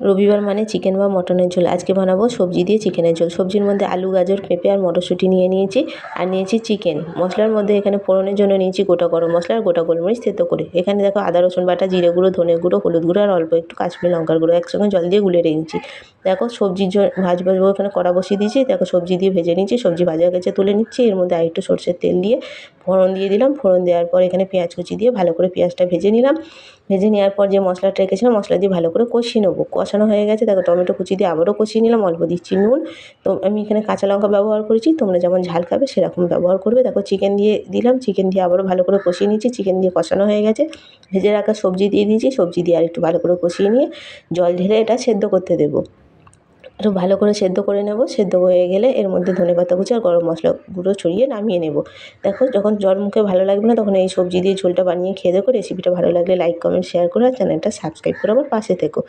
রবিবার মানে চিকেন বা মটনের ঝোল। আজকে বানাবো সবজি দিয়ে চিকেনের ঝোল। সবজির মধ্যে আলু, গাজর, পেঁপে আর মটরশুঁটি নিয়ে নিয়েছি আর নিয়েছি চিকেন। মশলার মধ্যে এখানে ফোড়নের জন্য নিয়েছি গোটা গরম মশলা আর গোটা গোলমরিচ থেতো করে। এখানে দেখো আদা রসুন বাটা, জিরে গুঁড়ো, ধনে গুঁড়ো, হলুদ গুঁড়ো আর অল্প একটু কাশ্মীরি লঙ্কার গুঁড়ো একসঙ্গে জল দিয়ে গুলে রেখেছি। দেখো সবজির ভাজবো, এখানে কড়া বসিয়ে দিয়েছি। দেখো সবজি দিয়ে ভেজে নিচ্ছি। সবজি ভাজা হয়ে গেছে তুলে নিচ্ছি। এর মধ্যে আরেকটু সরষের তেল দিয়ে ফোড়ন দিয়ে দিলাম। ফোড়ন দেওয়ার পর এখানে পেঁয়াজ কুচি দিয়ে ভালো করে পেঁয়াজটা ভেজে নিলাম। ভেজে নেওয়ার পর যে মশলাটা রেখেছিলাম মশলা দিয়ে ভালো করে কষিয়ে নেবো। কষানো হয়ে গেছে, দেখো টমেটো কুচি দিয়ে আবারও কষিয়ে নিলাম। অল্প দিচ্ছি নুন। তো আমি এখানে কাঁচা লঙ্কা ব্যবহার করেছি, তোমরা যেমন ঝাল খাবে সেরকম ব্যবহার করবে। দেখো চিকেন দিয়ে দিলাম। চিকেন দিয়ে আবারও ভালো করে কষিয়ে নিচ্ছি। চিকেন দিয়ে কষানো হয়ে গেছে। ভেজে রাখা সবজি দিয়ে দিয়েছি। সবজি দিয়ে আরেকটু ভালো করে কষিয়ে নিয়ে জল ঢেলে এটা সেদ্ধ করতে দেবো। একটু ভালো করে সেদ্ধ করে নেব। সেদ্ধ হয়ে গেলে এর মধ্যে ধনেপাতা কুচি আর গরম মশলা গুঁড়ো ছড়িয়ে নামিয়ে নেব। দেখো যখন জ্বর মুখে ভালো লাগবে না তখন এই সবজি দিয়ে ঝোলটা বানিয়ে খেয়ে দেখো। রেসিপিটা ভালো লাগলে লাইক, কমেন্ট, শেয়ার করে আর চ্যানেলটা সাবস্ক্রাইব করে আমার পাশে থেকো।